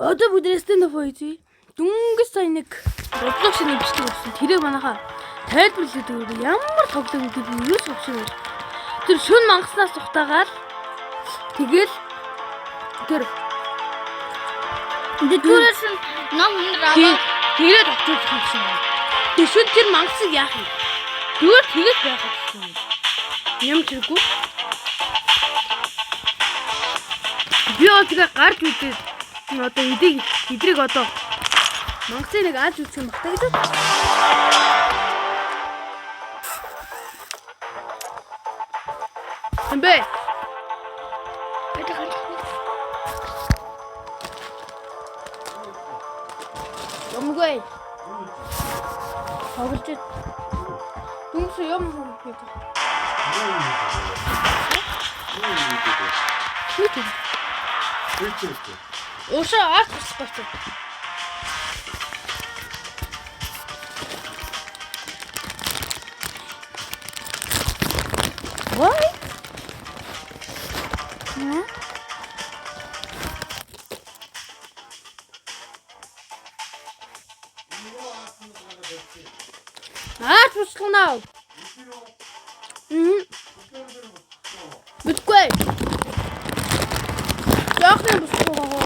Одоо бүгдээ stand up хийе. Дүнгийн сая нэг бодлого шинэ бичдэг болсон. Тэрийг манайхаа тайлбарлаад өгөө. Ямар тоглоом гэдэг нь юу совшиг вэ? Тэр шүн мангаснаас ухтаагаад тэгэл тэр Дөрөвс ном нэрээ тэгээд очиж хэлсэн юм. Тэр шүн тэр мангасыг яах юм? Зүгээр тэгээд байх гэсэн юм. Юм чиргүй. Би одоо гарч үдээд одоо эдрийг одоо мангасыг нэг ааж үтсэн багтаа гэж. Эмбэ. Ямгүй. Хавлж. Дүнс юм хийх. Ууша аач босгоч. Why? Yeah. Аач босгоноо. Битгүй. Яахны босгоо.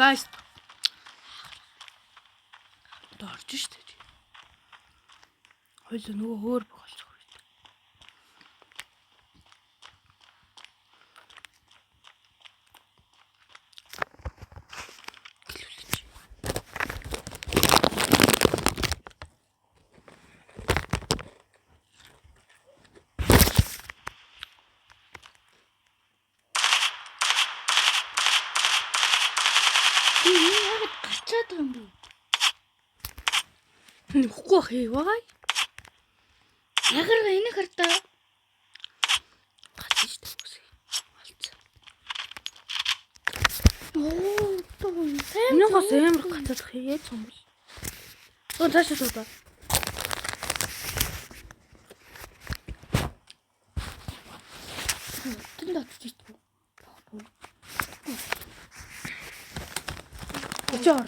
Guys. Дорж штэ. Хойлоо нөгөө хөөр болчих. Нүхгүй хийваа. Ягарга энэ хартаа. Гацж штэ үгүй. Болцсон. Оо, Энэ гос амар гацаад хийгээд юм бол. Оо таашаа туудаа. тэнд очиж шүү. Чор.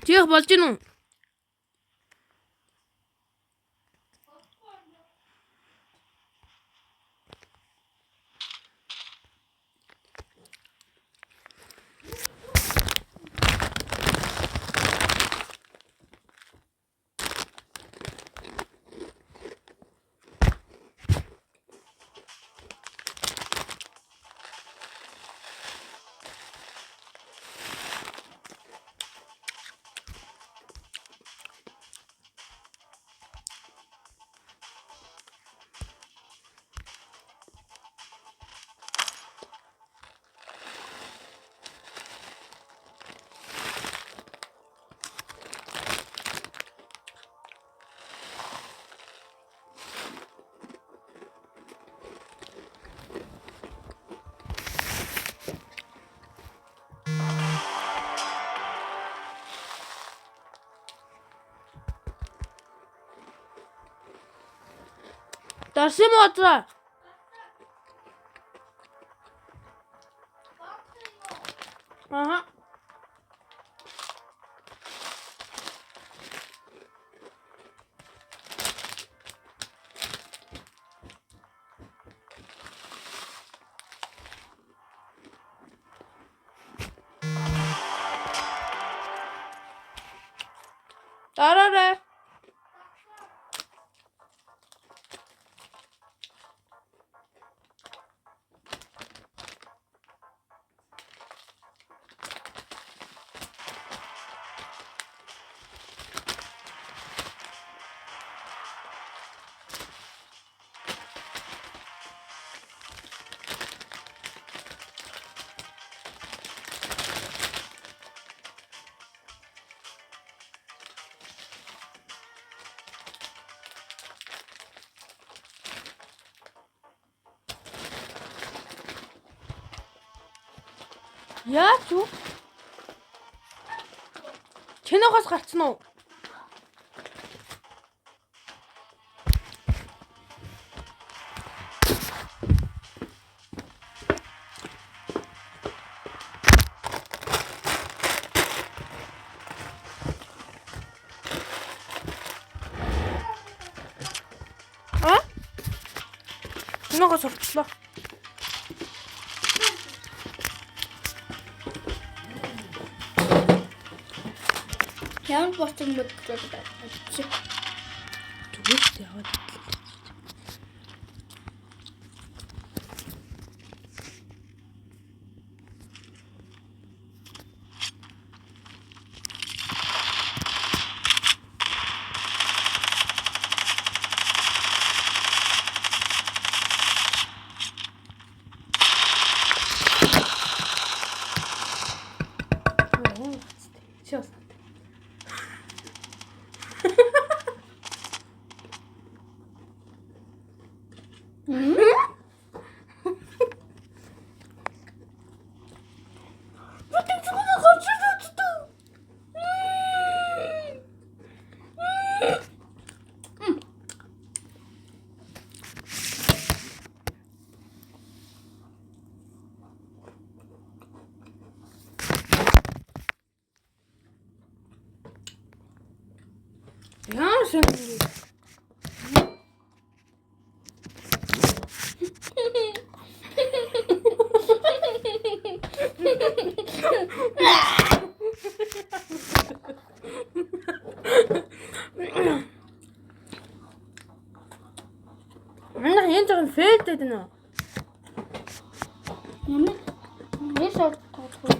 Чих болж гин үү? Дарсан модраа. Ага. Дараарай. Яач юу? Чиноогоос гарцсан уу? Чиноогоос сурчлаа. Ямар боцсон мэддэг байна. Түгээс яваад. Сейчас. Ямар шин. Манай энэ жоохон фейлтэй дээ нөө. Ямар сорт тооцоо.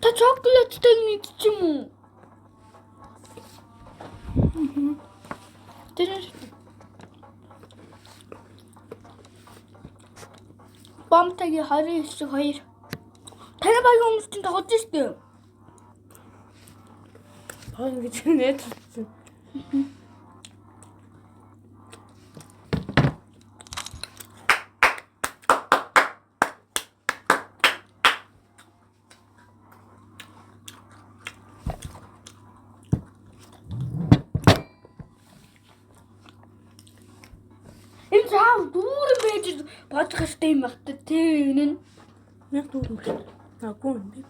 Та чоколаттай нэг ч юм уу? Тэр бомтагийн 29-2. Таны багийн хүмүүс чинь тоглож штэ. Баа ингэж нээд хэлсэн. Энэ цаав дүүрэн байж бодох хэрэгтэй юм байна тий энэ нь. Яг дүүрэн байна. Агуу юм би.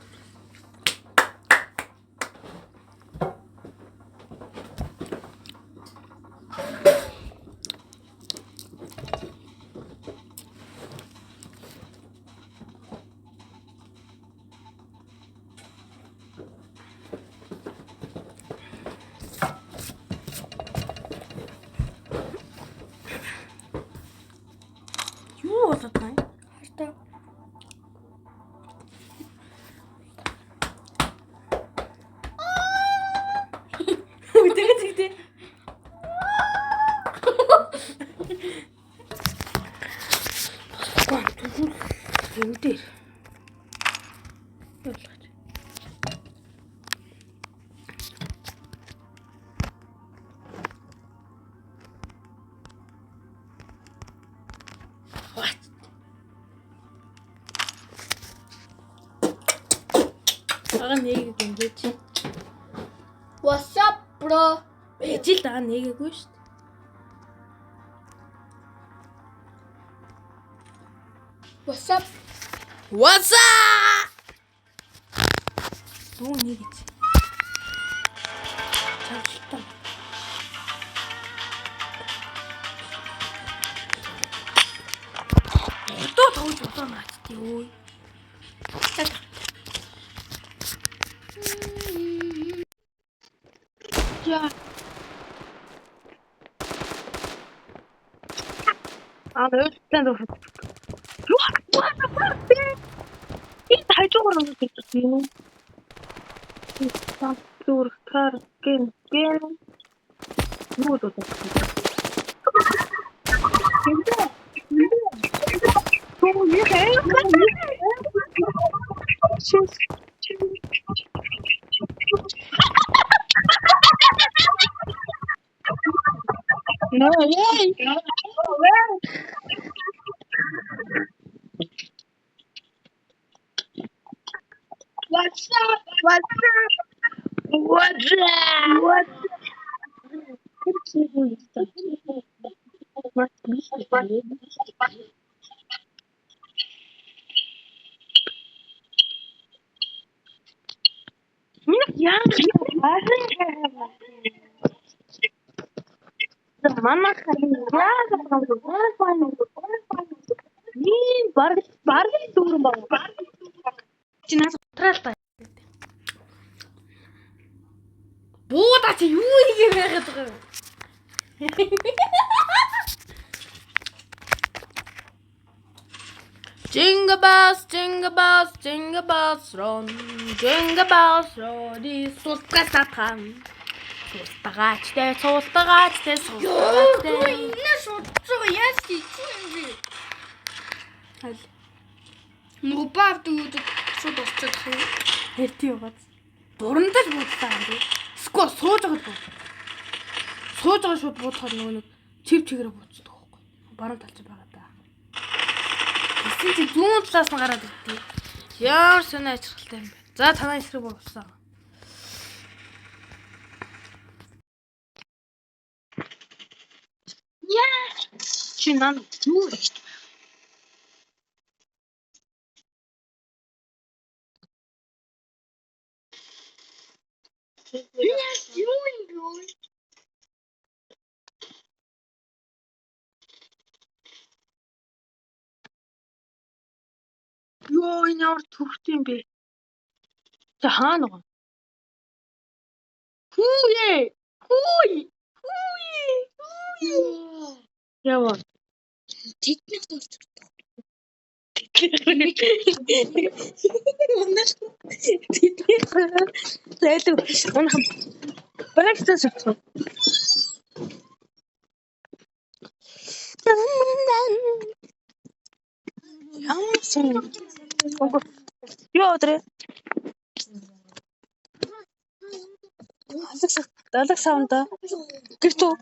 Юу болоод байна? Хартаа. Үгүй дээ. Юм дээр. Болоод. What? Ага нэг юм гэж. What's up bro? Ижил даа нэгээгүй шүү дээ. What's up? What's up? Юу нэг гэж. Чавчтаа. Ото тоглож удаа маачтий өө. Ja. Өөстөнд энэ тайжгаар нэг гэсэн юм. Таа зүрхтар гэн юу доо. What's up? What's Бууда чи юу хийгээ байгаад байгаа юм? Jingle bells, run. Jingle bells, run. Султгасатхан. Султгаачтай. Инээ шуудцоо яаж хийчих юм бэ? Хал. Нөгөө баав дүүд шууд орчод хаа. Хэрти яваад. Дурандаж буудлаа юм би. Скор сууж байгаа буу. Сууж байгаа шууд буудахад нөгөө нэг чигээрээ бууцдаг байхгүй. Баруун талч байгаа да. Эсвэн чи зүүн талаас нь гараад ирдээ. Яар сонир ачралтай юм бэ. За танаа эсрэг буусан. Яа. Чи нан юу их. Yes, you enjoy. Йоо энэ ямар төвхтэй юм бэ? Тэ хаана гоо? Хүүе. Яа. Тэднийх дурч. Зайлгүй. Унах. Барагтаас өгсөн. Ямсан. Юу өдрөө? Далаг савнда. Гэртүү.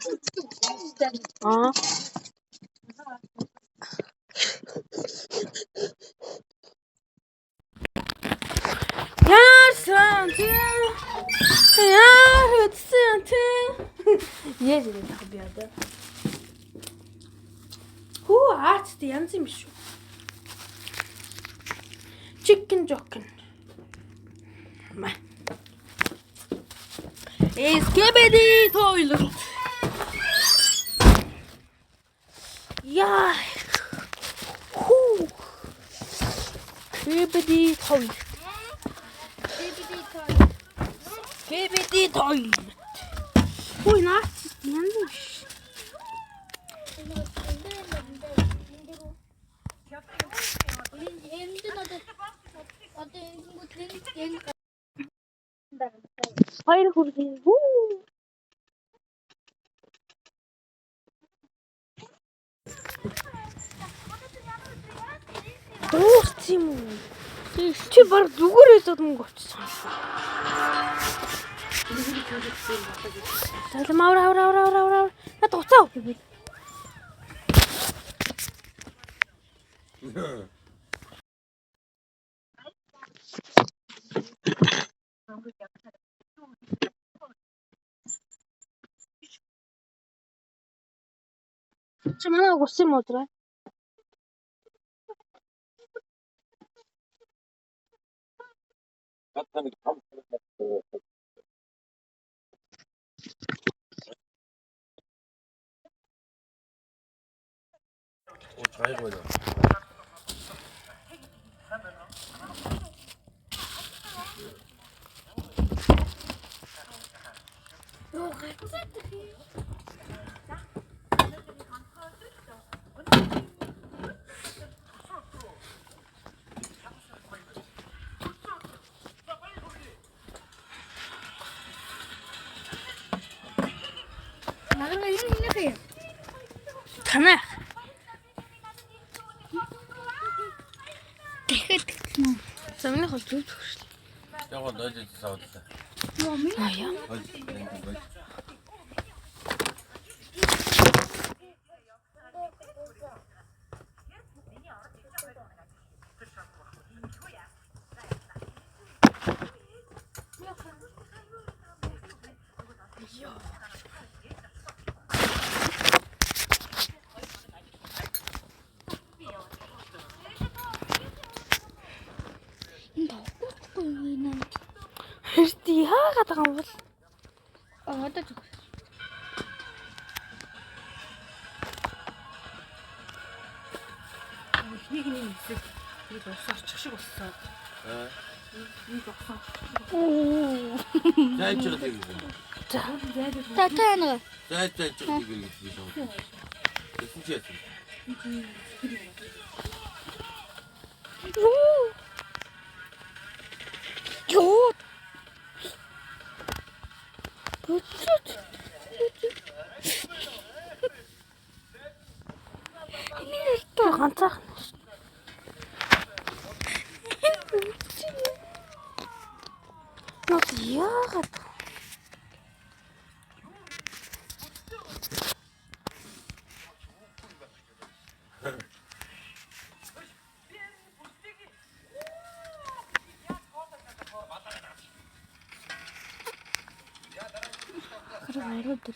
Яасан Яаж юм би одоо. Хүү аач тэ янз юм шүү. Chicken jocken. Маа. Skibidi toilet. Яа. Хүү. Skibidi toilet. Skibidi toilet. Хүү наач янз юм шүү. Hayır kurduğum bu. Dostum. Чи баг зүгээр өсөд мөнгө очсон. Салам авра. Над уцаа өгөө. Чи манай усан юм уу траа? 잘 보여. 나가는 이렇게 해요. Танай. Замны хол зүг төгшл. 저거 너지 싸웠다. Аяа. 어디 Хэрти яагаад байгаа юм бол? Одоо зүг. Ихнийг нэг хэсэг тэгээд ус орчих шиг болсон. Нэг огсон. Зайч байгаа юм. Та нэг. Зайч байгаа юм. Тэсэн чи яасан? Ёо. Тэр ганцаархан шүү. Нот яагаад? Хайрууд.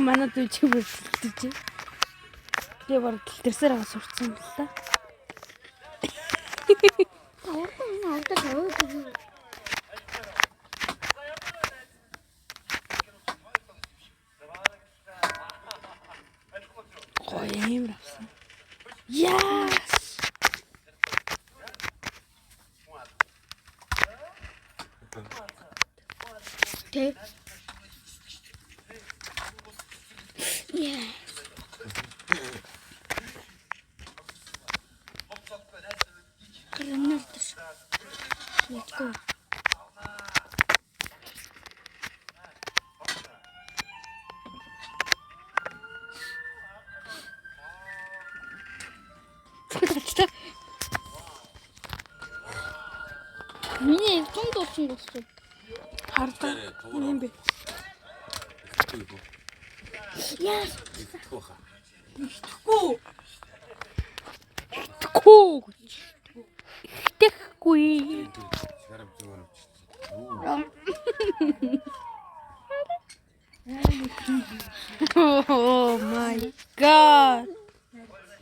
Манай дүү чи бүрдэлтэй. Тэгээ бараг тэлтэрсээр байгаа сурцсан юм л да. Гоё юм авсан. Яас. Тэ. Яа. Гранаташ. Яко. Миний эвтэн дуусан гэсэн. Хардаа. Юм бэ. Яа. Итгэхгүй. Итгэхгүй. Шарам зүгээр. Oh my god.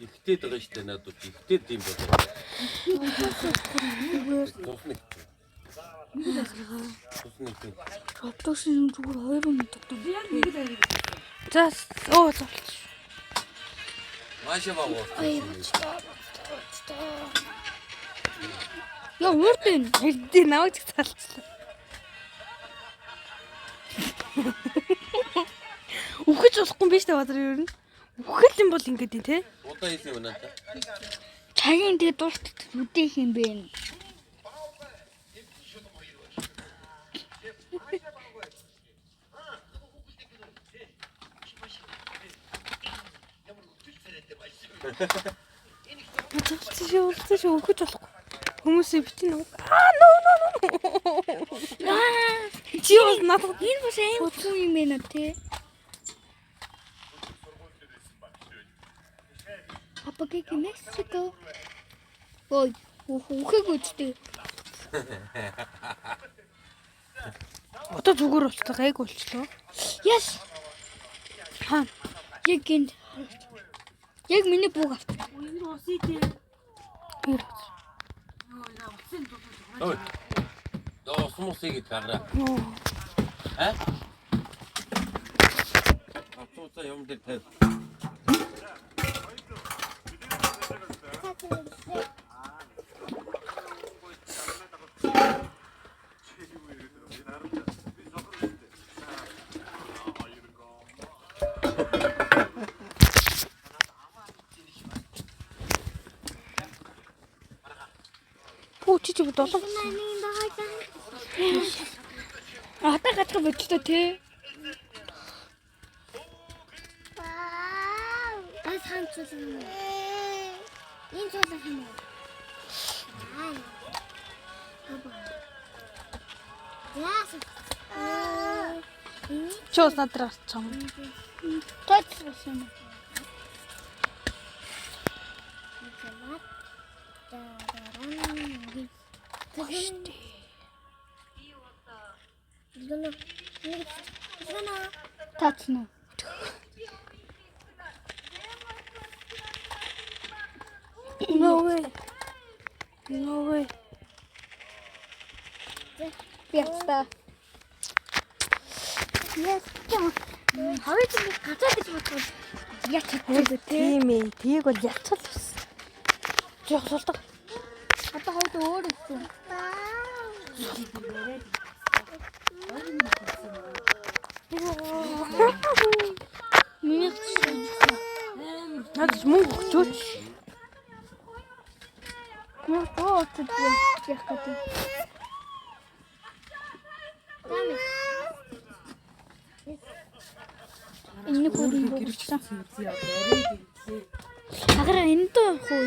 Ихтэй байгаа штэ надад ихтэй тийм болоо. Тусна. Роптошин зүгээр 2 минут тогтсон. За оо зовлоо. Маашаа багуу. Яа, үрдэн. Хэдий навч цаалчлаа. Үхэж болохгүй биш та бадар юу? Үхэл юм бол ингэдэг тий. Удаа хийсэн юм надаа. Цагийн тэгээ дуурт үдээх юм бэ. Чи үхэж болохгүй. Хүмүүсээ битэн уу. No. Чи бас надад Энэ бас аим хүн юм байна те. Апагийг Мексико. Ой, үхэг үстэй. одоо зүгээр болчихлоо, гайг болчихлоо. Yes. Хаа. Яг гинт. Яг миний бууг авт. Энэ усий тий. Ой. Доо сумусыг таараа. А? Автобусаа юм дээр таа. Чи долоо. Ата гацгаа бодчихлоо те. Ай санцул юм. Энэ цолох юм. Ай. Яас. Чос надрах чам. Точно. Таацна. No way. No way. Яста. Хавьд нэг гацаад гэж бодвол яч чаддаг. Тийм ээ. Тийг бол ялцал бас. Жох сулдаг. Одоо хойд өөр өгсөн. Миний Надад мөнгө өгчөөч. мөн тооцод яах гэдэг. Энэ бүрийн бүгдсэн. Агара энд хөө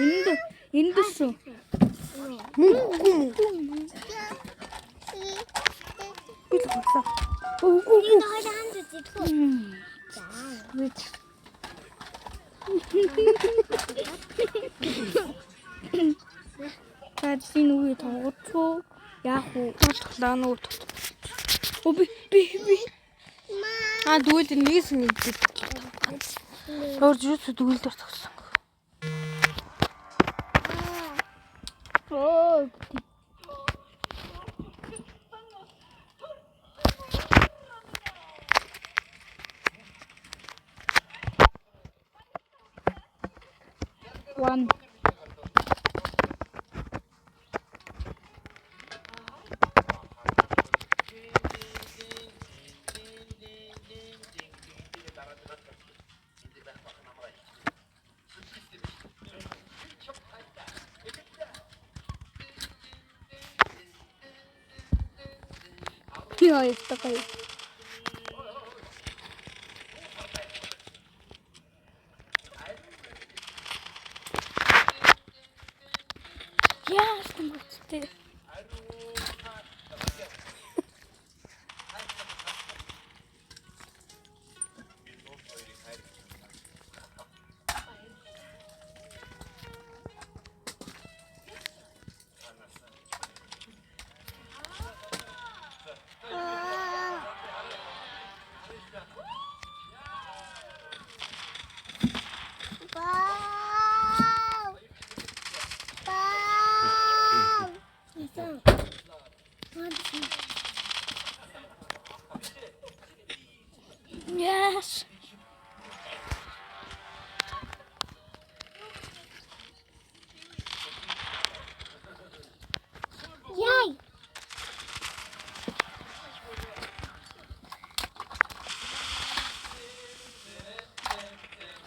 энд шүү. Мөнгө. Би л болоо. Үгүй. Энэ хоёроо хамт үзэдгүү. Таасын үе тоглоцоо яах вэ? Тоглолаа нүүд. Би. Дүүл нэгс нэг. Өөр зүс дүүл дээр тогсон. Оо. One. Яа, это такое. Яа, ты. Yes. Яй.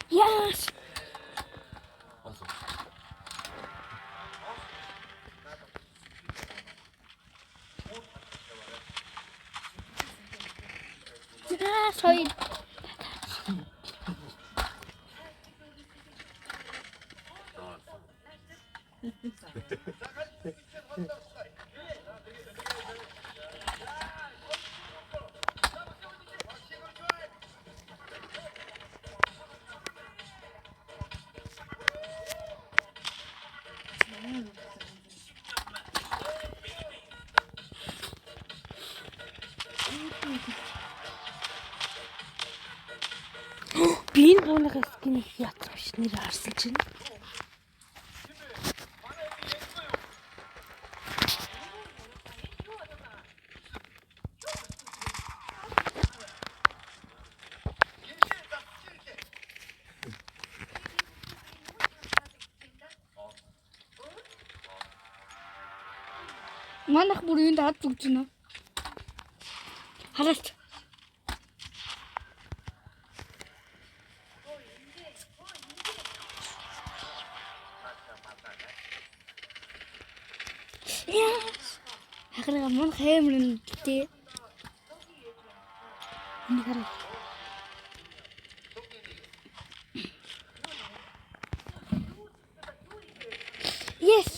Yes. Sorry. Би энэ бууныхаа скинийг яатсан биш нэр харсан чинь. Манайх бүр юунд хад зүгж байна. Хараач. Хаграа мөн хэмрэн тий. Энийг хараа. Yes.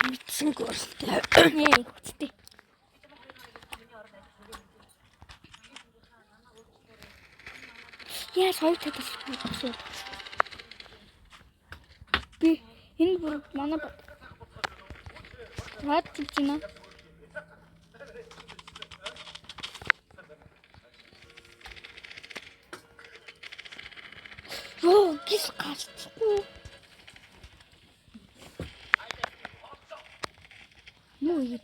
Мэдсэн гөрөлтэй. Яа, хөттэй. Яа хоёр татас. Би энэ бүр манай Рад чичина. Йоо, гис гарчихгүй. Муу ийм.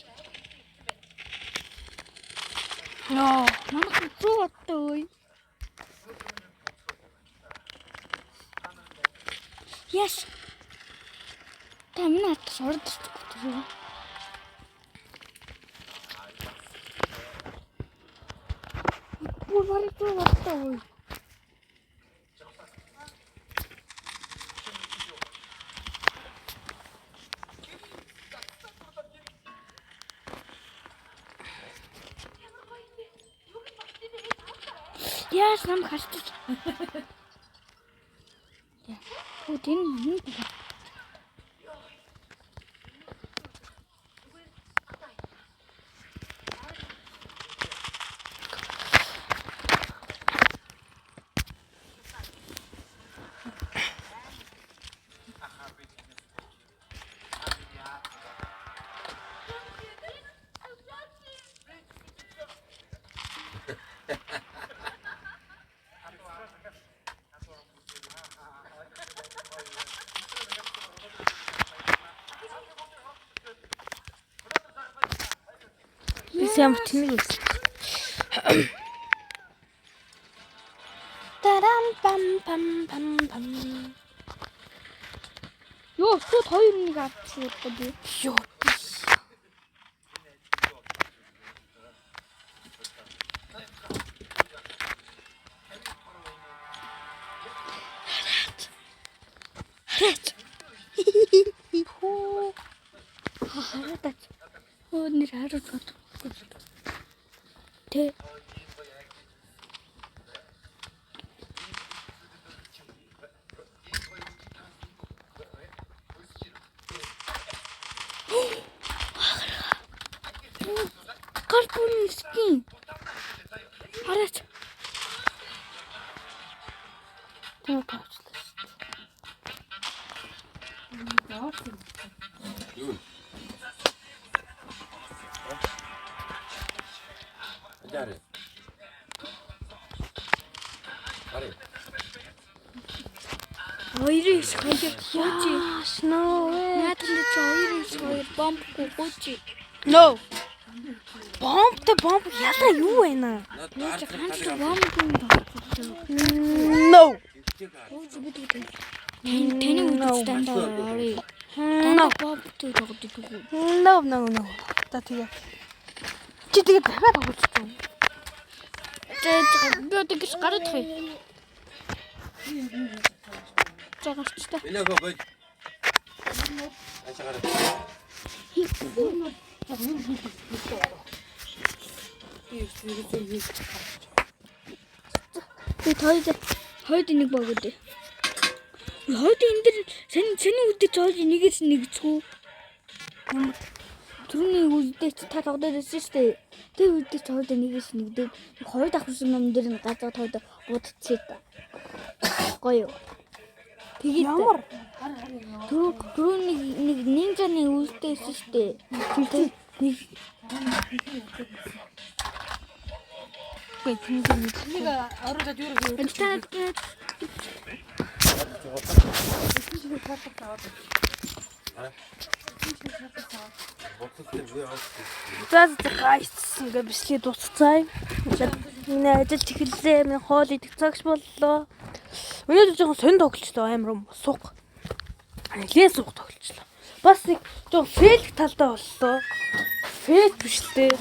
Яа, манайх зүү оттой. Yes. Тамина сордчих. Бүр барыг зүү оттой. Яаш нам харчих. Оо тийм юм. Сайн тэнэг үз. Тарам пам пам пам пам. Ёо, шууд 2-1 авчихсан би. Ёо. Хараач. Оо нэр хараад бод. Тэ. Карпун скин. Хараач. Тэ таачлаа. Юу? Ари. Ари. Хоёрын хоёр хөөчи. No. Наадхан дээр хоёрын хоёр бомбгүй хөөчи. No. Бомб яла юу байна? Яаж ганц бомбгүй байна. No. Хөөчи бид таны үдээс дандаа орё. No. Бомбтой тогтдог. No. За тэгээ. Чи тэгээ дахиад тоглохгүй. Би одоо гэж гараад хай. Загарч та. Элэго бод. Ачаараа. Би хойд нэг богод. Хойд энэ дэр саний үдэж хойд нэгээс нэгцгүй. Түрүүний үдэж та тоглоод байсан шүү дээ. Тэр үдэж хойд нэгээс нэгдээд хоёр давхарсан ном дээр нь газар хойд будцээ та. Гоё. Тэгээд Ямар? түрүүний нэг нинжаны үлдээсэн шүү дээ. Тэр нэг Нэг ороод юу гэх юм. За гайс ингээ бичлэг дуусцаая. Миний ажил тэгэлээ. Миний хоол идэх цагш боллоо. Өнөөдөр жоохон сонь тоглолцоо амар суг. Нэлээд суг тоглолцоо. Бас нэг жоохон фейл талдаа боллоо. Фейл биш лээ.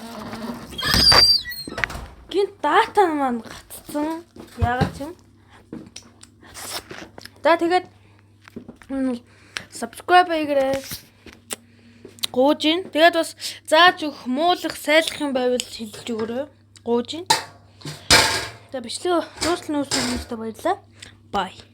Гинт дата маань гатцсан. Яагаад ч юм. За тэгээд subscribe хийгээрэй. Гууж ин. Тэгээд бас зааж өгөх муулах, сайлах юм байвал хэлж өгөөрэй. Гууж ин. За бичлэг дуусна уу хүмүүстээ баярлалаа. Bye.